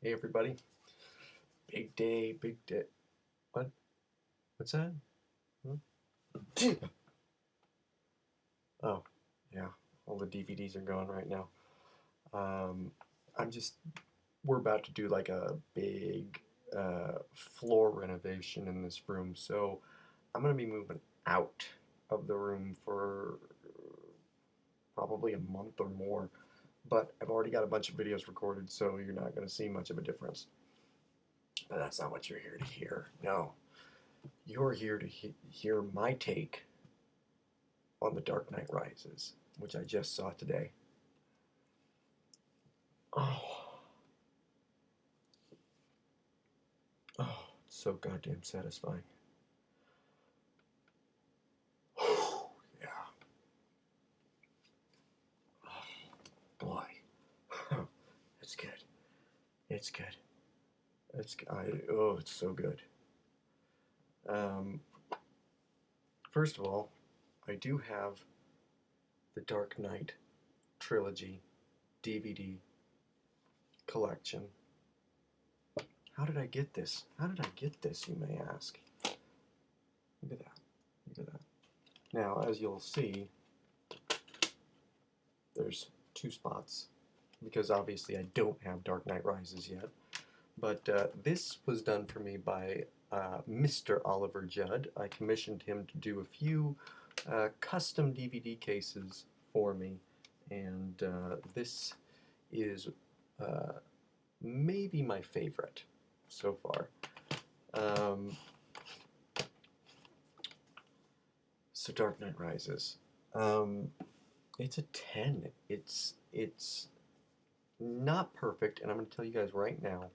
Hey everybody. Big day, big day. What? What's that? Hmm? Oh, yeah. All the DVDs are going right now. Um, I'm just, we're about to do like a big floor renovation in this room. So I'm going to be moving out of the room for probably a month or more. But I've already got a bunch of videos recorded, so you're not going to see much of a difference. But that's not what you're here to hear. No. You're here to hear my take on The Dark Knight Rises, which I just saw today. Oh, oh, it's so goddamn satisfying. Yeah, oh, boy, it's good. It's good. It's so good. Um, First of all, I do have the Dark Knight trilogy DVD collection. How did I get this? How did I get this, you may ask? Look at that. Look at that. Now, as you'll see, there's two spots because obviously I don't have Dark Knight Rises yet. But this was done for me by Mr. Oliver Judd. I commissioned him to do a few custom DVD cases for me, and this is uh, maybe my favorite so far. Um, so Dark Knight Rises. Um, it's a 10. It's not perfect, and I'm going to tell you guys right now,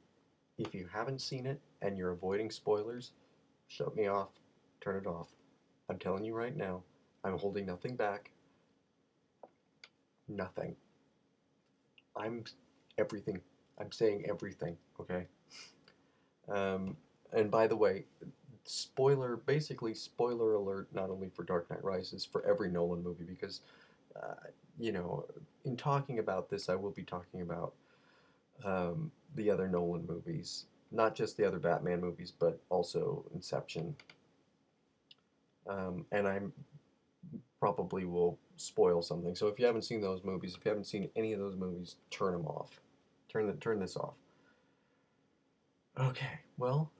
if you haven't seen it and you're avoiding spoilers, shut me off, turn it off. I'm telling you right now, I'm holding nothing back. Nothing. I'm everything. I'm saying everything, okay? And by the way, basically spoiler alert, not only for Dark Knight Rises, for every Nolan movie, because, uh, you know, in talking about this, I will be talking about the other Nolan movies, not just the other Batman movies, but also Inception. And I probably will spoil something. So if you haven't seen those movies, if you haven't seen any of those movies, turn them off. Turn this off. Okay. Well,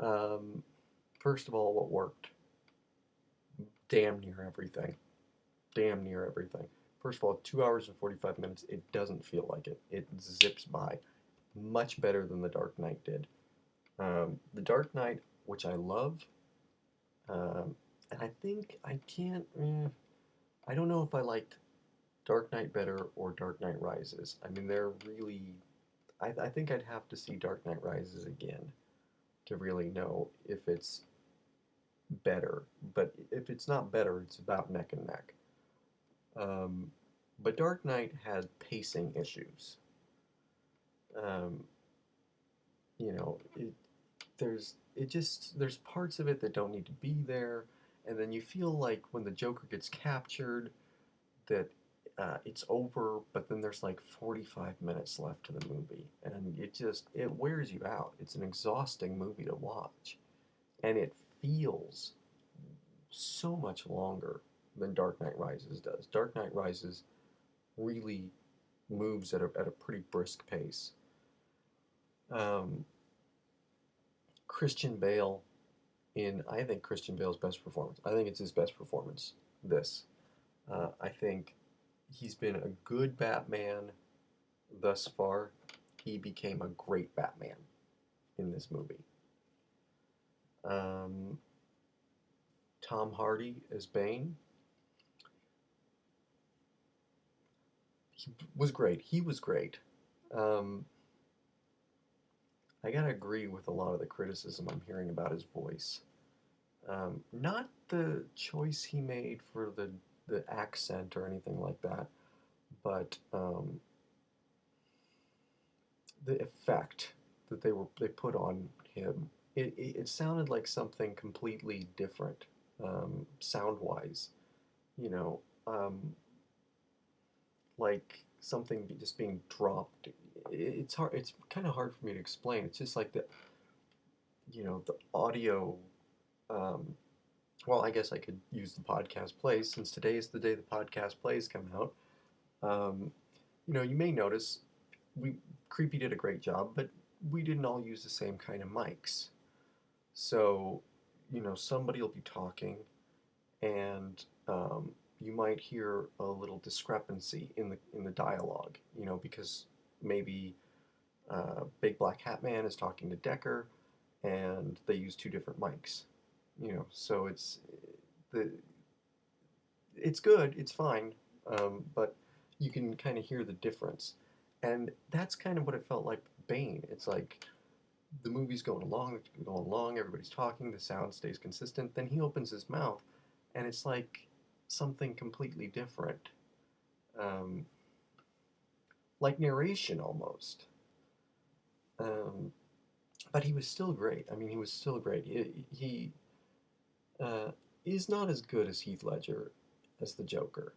um, first of all, what worked? Damn near everything. Damn near everything. First of all, 2 hours and 45 minutes. It doesn't feel like it. It zips by. Much better than The Dark Knight did. The Dark Knight, which I love, um, and I think I can't. I don't know if I liked Dark Knight better or Dark Knight Rises. I mean, they're really. I think I'd have to see Dark Knight Rises again to really know if it's better. But if it's not better, it's about neck and neck. Um, but Dark Knight had pacing issues. Um, you know, there's parts of it that don't need to be there, and then you feel like when the Joker gets captured, that it's over, but then there's like 45 minutes left to the movie, and it wears you out. It's an exhausting movie to watch, and it feels so much longer than Dark Knight Rises does. Dark Knight Rises really moves at a pretty brisk pace. Um, Christian Bale I think Christian Bale's best performance. I think it's his best performance. This, I think he's been a good Batman thus far. He became a great Batman in this movie. Um, Tom Hardy as Bane, he was great. He was great. Um, I gotta agree with a lot of the criticism I'm hearing about his voice. Not the choice he made for the accent or anything like that, but the effect that they put on him. It sounded like something completely different, sound wise. You know, like something just being dropped. it's hard. It's kind of hard for me to explain. It's just like the audio. Um, well, I guess I could use the podcast plays since today is the day the podcast plays come out. Um, you may notice we Creepy did a great job, but we didn't all use the same kind of mics. So, somebody will be talking, and you might hear a little discrepancy in the dialogue. Because maybe Big Black Hat Man is talking to Decker, and they use two different mics. So the it's good, it's fine, but you can kind of hear the difference, and that's kind of what it felt like with Bane. It's like the movie's going along, everybody's talking, the sound stays consistent. Then he opens his mouth, and it's like something completely different, um, like narration almost. Um, but he was still great. I mean, he was still great. He uh, is not as good as Heath Ledger as the Joker,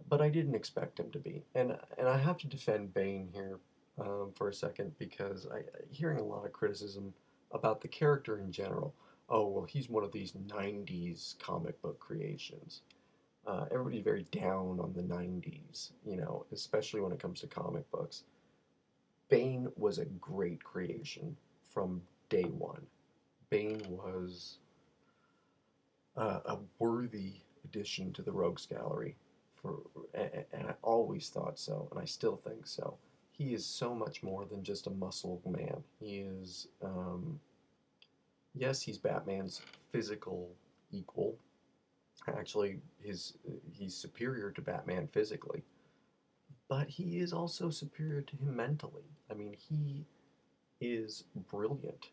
but I didn't expect him to be. And I have to defend Bane here for a second because hearing a lot of criticism about the character in general. Oh well, he's one of these '90s comic book creations. Everybody's very down on the '90s, especially when it comes to comic books. Bane was a great creation from day one. Bane was a worthy addition to the Rogues Gallery, for, and I always thought so, and I still think so. He is so much more than just a muscle man. He is, yes, he's Batman's physical equal. Actually, he's superior to Batman physically, but he is also superior to him mentally. I mean, he is brilliant.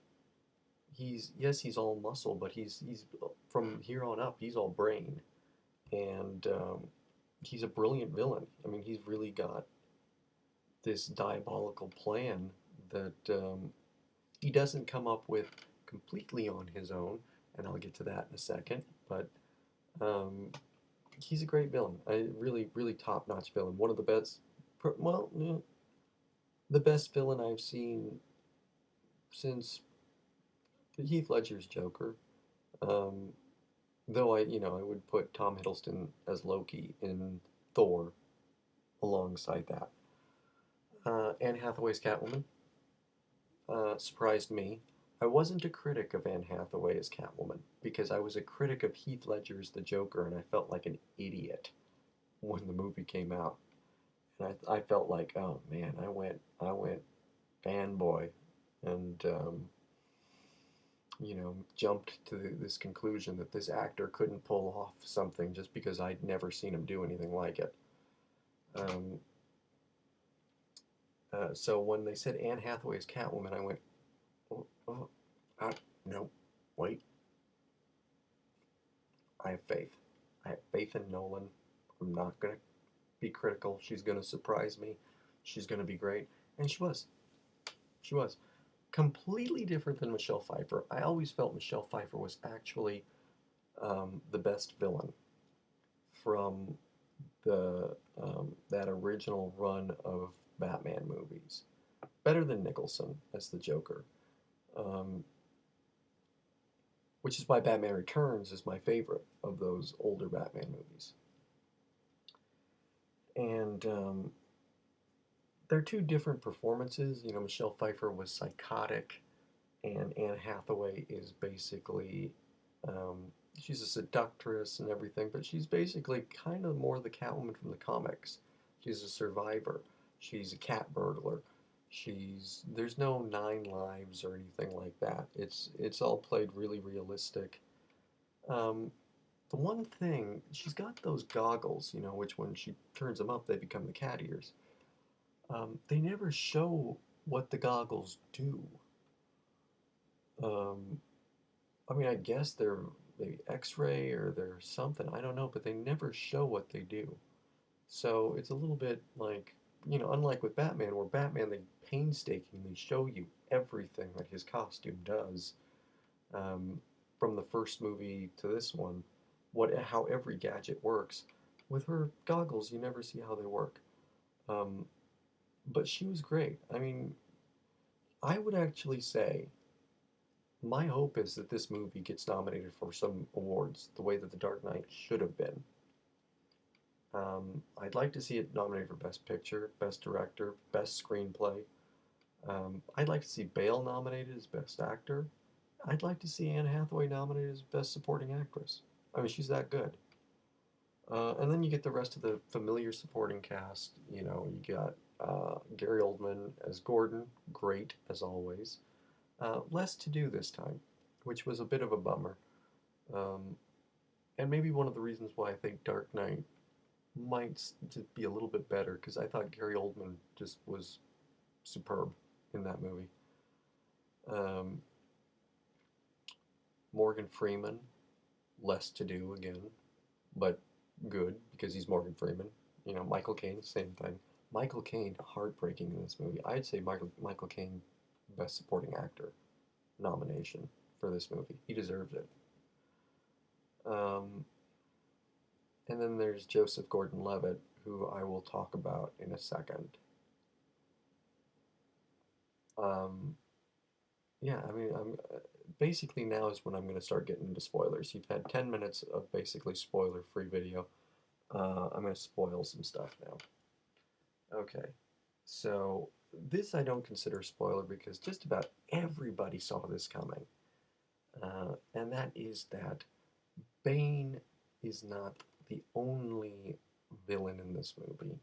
He's all muscle, but he's from here on up, he's all brain, and he's a brilliant villain. I mean, he's really got this diabolical plan that he doesn't come up with completely on his own, and I'll get to that in a second. But um, he's a great villain. A really, really top-notch villain. One of the best. Well, the best villain I've seen since Heath Ledger's Joker. Um, though I would put Tom Hiddleston as Loki in Thor alongside that. Anne Hathaway's Catwoman surprised me. I wasn't a critic of Anne Hathaway as Catwoman because I was a critic of Heath Ledger's The Joker, and I felt like an idiot when the movie came out. And I felt like, oh man, I went fanboy, and jumped to this conclusion that this actor couldn't pull off something just because I'd never seen him do anything like it. Um, so when they said Anne Hathaway's Catwoman, I went, oh, oh, no, wait. I have faith. I have faith in Nolan. I'm not going to be critical. She's going to surprise me. She's going to be great. And she was. She was. Completely different than Michelle Pfeiffer. I always felt Michelle Pfeiffer was actually the best villain from that original run of Batman movies. Better than Nicholson as the Joker. Um, which is why Batman Returns is my favorite of those older Batman movies. And they're two different performances. Michelle Pfeiffer was psychotic, and Anne Hathaway is basically, um, she's a seductress and everything, but she's basically kind of more the Catwoman from the comics. She's a survivor. She's a cat burglar. There's no 9 lives or anything like that. It's all played really realistic. Um, the one thing, she's got those goggles, which when she turns them up, they become the cat ears. They never show what the goggles do. Um, I mean, I guess they're maybe X-ray or they're something. I don't know, but they never show what they do. So it's a little bit like, unlike with Batman, where Batman they painstakingly show you everything that his costume does, um, from the first movie to this one, how every gadget works. With her goggles, you never see how they work. Um, but she was great. I mean, I would actually say my hope is that this movie gets nominated for some awards the way that The Dark Knight should have been. I'd like to see it nominated for Best Picture, Best Director, Best Screenplay. I'd like to see Bale nominated as Best Actor. I'd like to see Anne Hathaway nominated as Best Supporting Actress. I mean, she's that good. And then you get the rest of the familiar supporting cast. You know, you got Gary Oldman as Gordon, great as always. Less to do this time, which was a bit of a bummer. Um, and maybe one of the reasons why I think Dark Knight might be a little bit better, because I thought Gary Oldman just was superb in that movie. Um, Morgan Freeman, less to do again, but good because he's Morgan Freeman. You know, Michael Caine, same thing. Michael Caine, heartbreaking in this movie. I'd say Michael Caine, Best Supporting Actor nomination for this movie. He deserves it. Um, and then there's Joseph Gordon-Levitt, who I will talk about in a second. Um, yeah, I mean, I'm basically now is when I'm going to start getting into spoilers. You've had 10 minutes of basically spoiler-free video. I'm going to spoil some stuff now. Okay, so this I don't consider a spoiler because just about everybody saw this coming. And that is that Bane is not the only villain in this movie.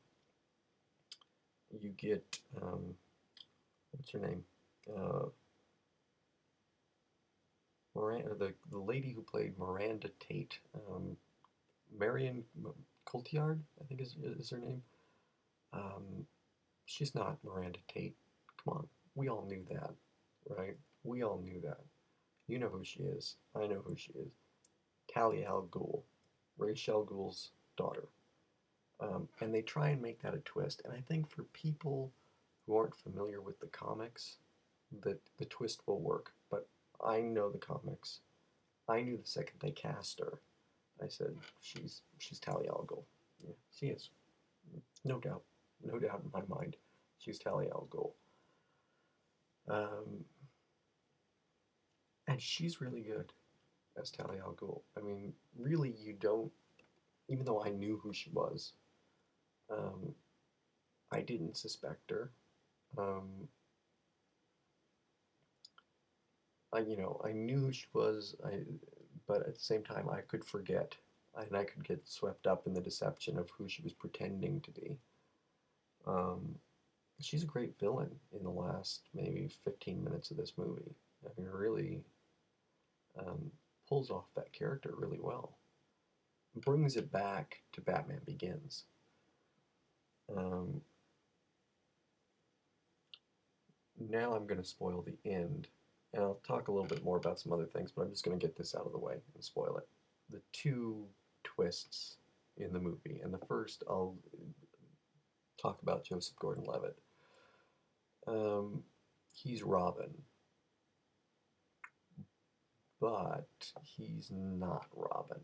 You get, what's her name? Uh, Miranda, the lady who played Miranda Tate, Marion Cotillard, I think is her name. Um, she's not Miranda Tate. Come on, we all knew that, right? We all knew that. You know who she is. I know who she is. Talia al Ghul, Ra's al Ghul's daughter. And they try and make that a twist. And I think for people who aren't familiar with the comics, that the twist will work. But I know the comics. I knew the second they cast her. I said, she's Talia al Ghul. Yeah, she is. No doubt. No doubt in my mind. She's Talia al Ghul. Um, and she's really good as Talia al Ghul. I mean, really, you don't, even though I knew who she was, um, I didn't suspect her. Um, I knew who she was, but at the same time, I could forget, and I could get swept up in the deception of who she was pretending to be. Um, she's a great villain in the last maybe 15 minutes of this movie. I mean, really um, pulls off that character really well. Brings it back to Batman Begins. Um, Now I'm going to spoil the end, and I'll talk a little bit more about some other things, but I'm just going to get this out of the way and spoil it. The two twists in the movie, and the first I'll talk about Joseph Gordon-Levitt. Um, he's Robin, but he's not Robin.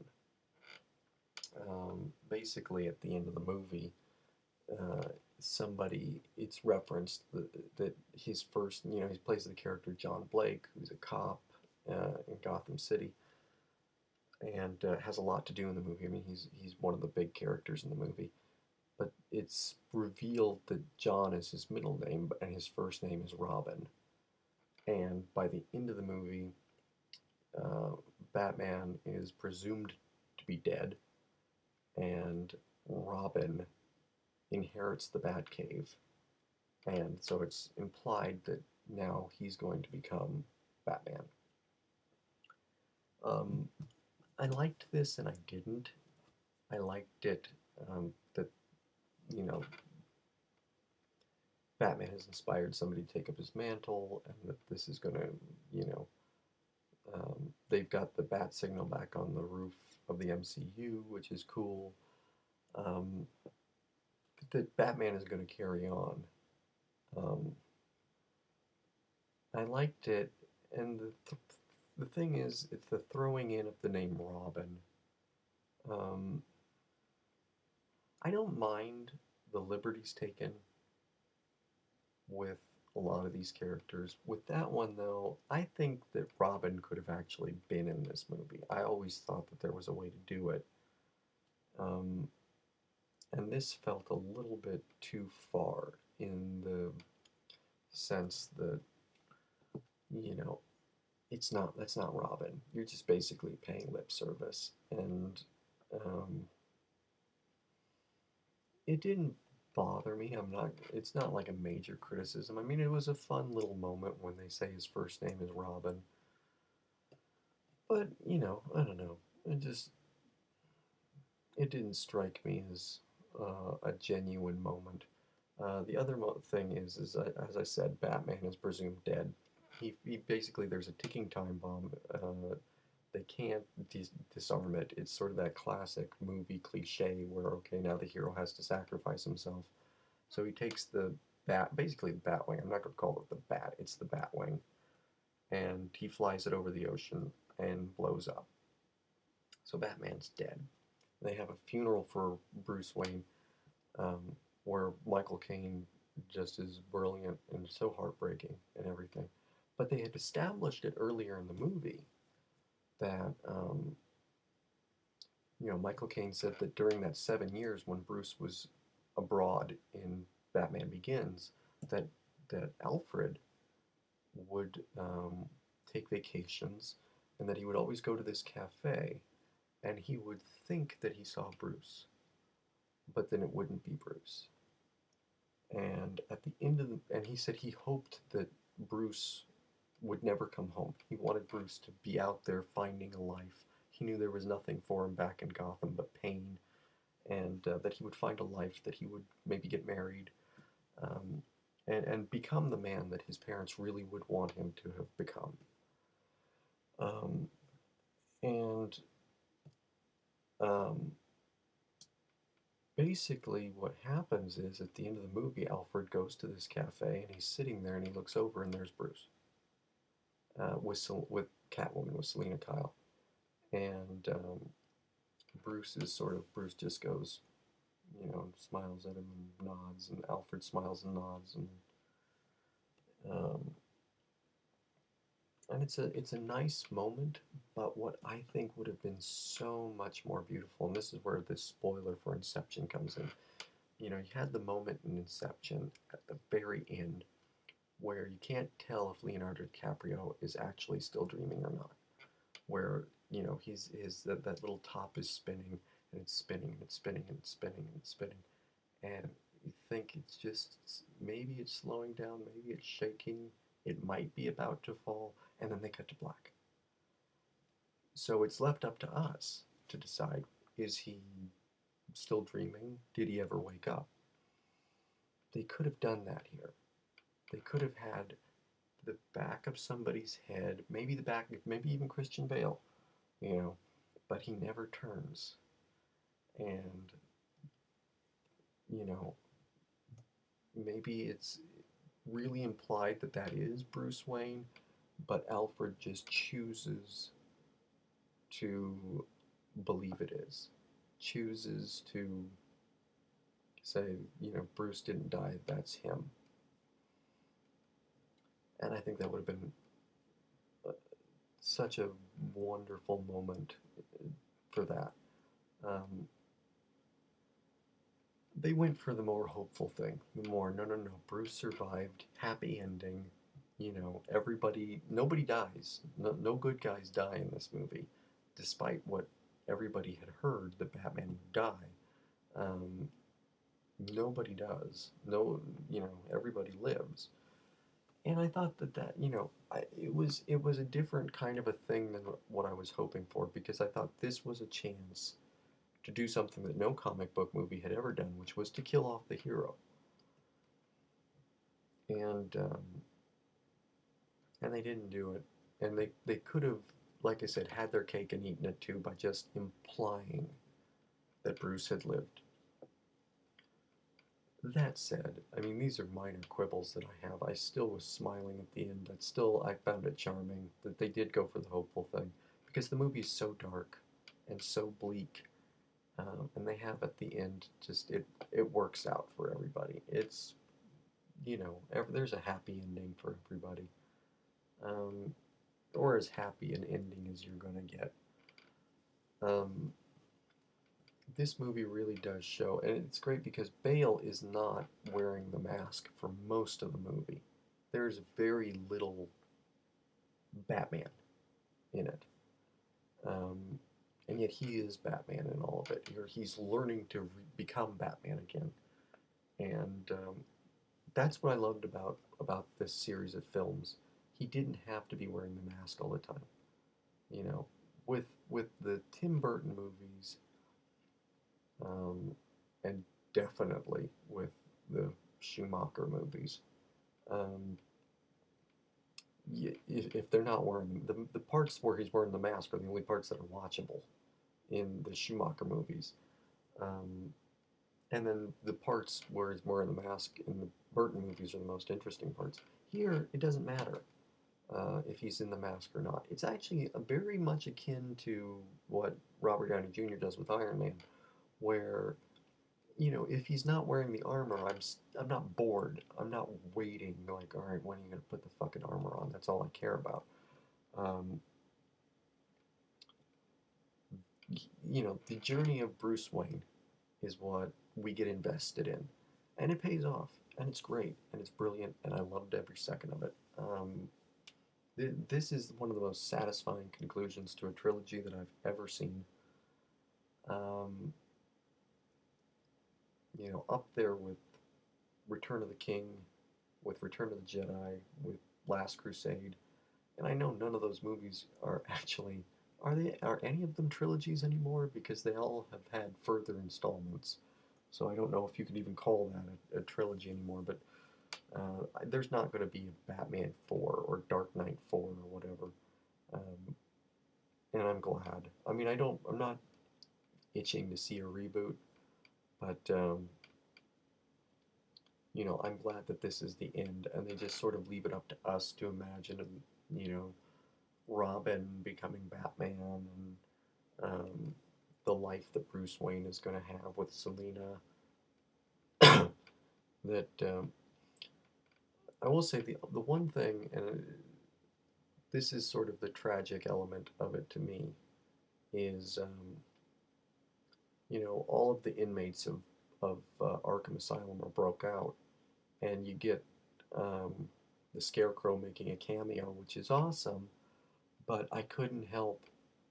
Basically, at the end of the movie, it's referenced that his first, he plays the character John Blake, who's a cop in Gotham City, and has a lot to do in the movie. I mean, he's one of the big characters in the movie. But it's revealed that John is his middle name, and his first name is Robin. And by the end of the movie, uh, Batman is presumed to be dead, and Robin inherits the Batcave. And so it's implied that now he's going to become Batman. Um, I liked this and I didn't. I liked it that, you know, Batman has inspired somebody to take up his mantle and that this is going to, you know, they've got the bat signal back on the roof of the MCU, which is cool. Um, that Batman is going to carry on. Um, I liked it, and the thing is, it's the throwing in of the name Robin. Um, I don't mind the liberties taken with a lot of these characters. With that one, though, I think that Robin could have actually been in this movie. I always thought that there was a way to do it. Um, and this felt a little bit too far in the sense that, you know, that's not Robin. You're just basically paying lip service. And um, it didn't bother me. It's not like a major criticism. I mean, it was a fun little moment when they say his first name is Robin. But, I don't know. It didn't strike me as a genuine moment. The other thing is as I said, Batman is presumed dead. He basically, there's a ticking time bomb. They can't disarm it. It's sort of that classic movie cliche where, okay, now the hero has to sacrifice himself. So he takes the basically the Batwing. I'm not going to call it the Bat, it's the Batwing. And he flies it over the ocean and blows up. So Batman's dead. They have a funeral for Bruce Wayne, where Michael Caine just is brilliant and so heartbreaking and everything. But they had established it earlier in the movie that Michael Caine said that during that 7 years when Bruce was abroad in Batman Begins, that Alfred would take vacations, and that he would always go to this cafe, and he would think that he saw Bruce, but then it wouldn't be Bruce. And at the end of and he said he hoped that Bruce would never come home. He wanted Bruce to be out there finding a life. He knew there was nothing for him back in Gotham but pain, and that he would find a life, that he would maybe get married, um, and become the man that his parents really would want him to have become. Um, and um, basically, what happens is at the end of the movie, Alfred goes to this cafe and he's sitting there and he looks over and there's Bruce with Catwoman, with Selena Kyle, and Bruce just goes, smiles at him and nods, and Alfred smiles and nods, um, and it's a nice moment. But what I think would have been so much more beautiful, and this is where the spoiler for Inception comes in. You had the moment in Inception at the very end where you can't tell if Leonardo DiCaprio is actually still dreaming or not. Where that little top is spinning and it's spinning and it's spinning and it's spinning and it's spinning, and you think it's just maybe it's slowing down, maybe it's shaking, it might be about to fall, and then they cut to black. So it's left up to us to decide: is he still dreaming? Did he ever wake up? They could have done that here. They could have had the back of somebody's head, maybe the back, maybe even Christian Bale, you know, but he never turns. And, you know, maybe it's really implied that that is Bruce Wayne, but Alfred just chooses to believe it is. Chooses to say, Bruce didn't die, that's him. And I think that would have been such a wonderful moment for that. Um, they went for the more hopeful thing. The more, no, no, no, Bruce survived, happy ending. Nobody dies. No good guys die in this movie, despite what everybody had heard that Batman would die. Um, Nobody does. No, everybody lives. And I thought it was a different kind of a thing than what I was hoping for, because I thought this was a chance to do something that no comic book movie had ever done, which was to kill off the hero. And they didn't do it. And they could have, like I said, had their cake and eaten it too by just implying that Bruce had lived. That said, I mean, these are minor quibbles that I have. I still was smiling at the end. I found it charming that they did go for the hopeful thing, because the movie is so dark and so bleak, and they have at the end it works out for everybody. It's there's a happy ending for everybody, um, or as happy an ending as you're gonna get. Um, this movie really does show, and it's great because Bale is not wearing the mask for most of the movie. There's very little Batman in it, um, and yet he is Batman in all of it. He's learning to become Batman again, and that's what I loved about this series of films. He didn't have to be wearing the mask all the time. You know, with the Tim Burton movies, um, and definitely with the Schumacher movies, um, if they're not wearing the parts where he's wearing the mask are the only parts that are watchable in the Schumacher movies. Um, and then the parts where he's wearing the mask in the Burton movies are the most interesting parts. Here, it doesn't matter if he's in the mask or not. It's actually very much akin to what Robert Downey Jr. does with Iron Man, where if he's not wearing the armor, I'm not bored. I'm not waiting like, all right, when are you gonna put the fucking armor on? That's all I care about. Um, the journey of Bruce Wayne is what we get invested in, and it pays off, and it's great, and it's brilliant, and I loved every second of it. This is one of the most satisfying conclusions to a trilogy that I've ever seen. Um, up there with Return of the King, with Return of the Jedi, with Last Crusade, and I know none of those movies are actually are any of them trilogies anymore because they all have had further installments. So I don't know if you could even call that a trilogy anymore. But there's not going to be a Batman 4 or Dark Knight 4 or whatever. Um, and I'm glad. I mean, I'm not itching to see a reboot, but I'm glad that this is the end, and they just sort of leave it up to us to imagine, you know, Robin becoming Batman and the life that Bruce Wayne is going to have with Selina. That I will say the one thing, and this is sort of the tragic element of it to me, is all of the inmates of Arkham Asylum are broke out, and you get um, the Scarecrow making a cameo, which is awesome. But I couldn't help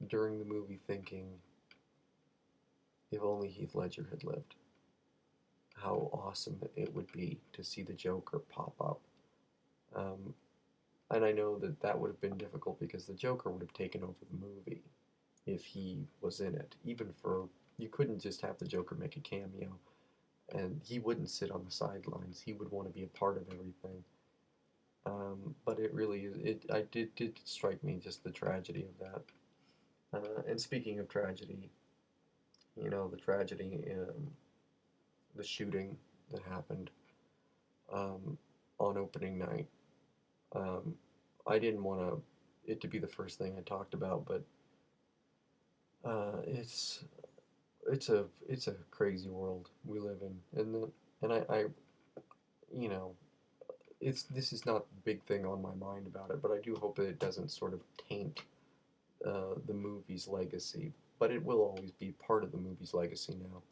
during the movie thinking, if only Heath Ledger had lived, how awesome it would be to see the Joker pop up. Um, and I know that that would have been difficult because the Joker would have taken over the movie if he was in it. You couldn't just have the Joker make a cameo, and he wouldn't sit on the sidelines. He would want to be a part of everything. But it really is. Did strike me just the tragedy of that. And speaking of tragedy, the tragedy in the shooting that happened um, on opening night. Um, I didn't want it to be the first thing I talked about, but it's it's a crazy world we live in, and I you know this is not the big thing on my mind about it, but I do hope that it doesn't sort of taint the movie's legacy. But it will always be part of the movie's legacy now,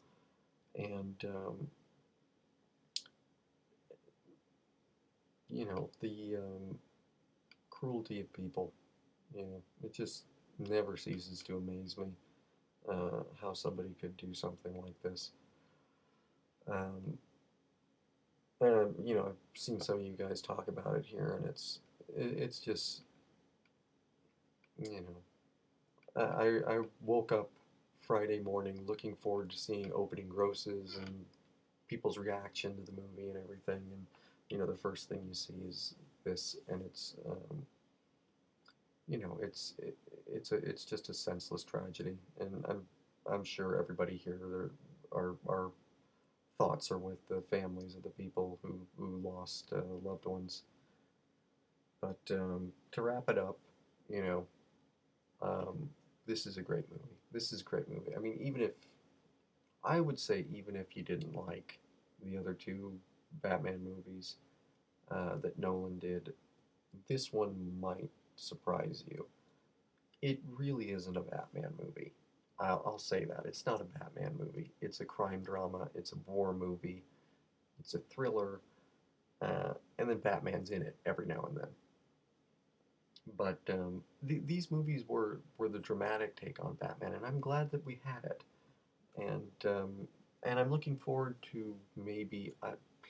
and the cruelty of people. It just never ceases to amaze me how somebody could do something like this. Um, and I've seen some of you guys talk about it here, and it's just you I woke up Friday morning looking forward to seeing opening grosses and people's reaction to the movie and everything, and the first thing you see is this, and it's just a senseless tragedy, and I'm sure everybody here our thoughts are with the families of the people who lost loved ones. But to wrap it up, you know, um, this is a great movie. This is a great movie. I mean, even if you didn't like the other two Batman movies, that Nolan did. This one might surprise you. It really isn't a Batman movie. I'll say that. It's not a Batman movie. It's a crime drama. It's a war movie. It's a thriller. And then Batman's in it every now and then. But these movies were the dramatic take on Batman, and I'm glad that we had it. And I'm looking forward to maybe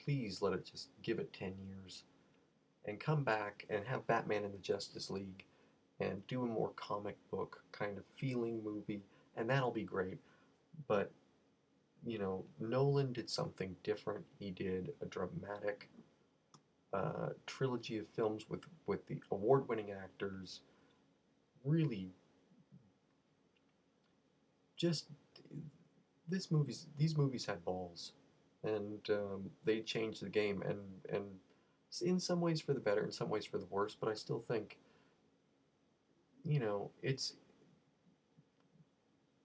please let it just give it 10 years and come back and have Batman in the Justice League and do a more comic book kind of feeling movie, and that'll be great. But Nolan did something different. He did a dramatic trilogy of films with the award-winning actors. Really, just these movies had balls, and they changed the game, and in some ways for the better, in some ways for the worse. But I still think it's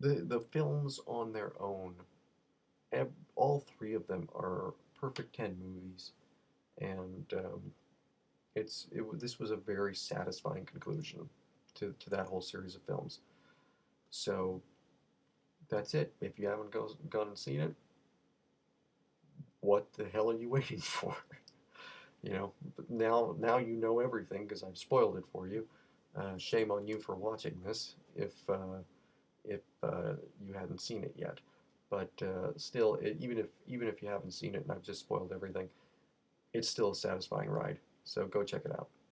the films on their own. All three of them are perfect 10 movies, and this was a very satisfying conclusion to that whole series of films. So that's it. If you haven't gone and seen it, what the hell are you waiting for? But now you know everything because I've spoiled it for you. Shame on you for watching this if you hadn't seen it yet. But still, even if you haven't seen it and I've just spoiled everything, it's still a satisfying ride. So go check it out.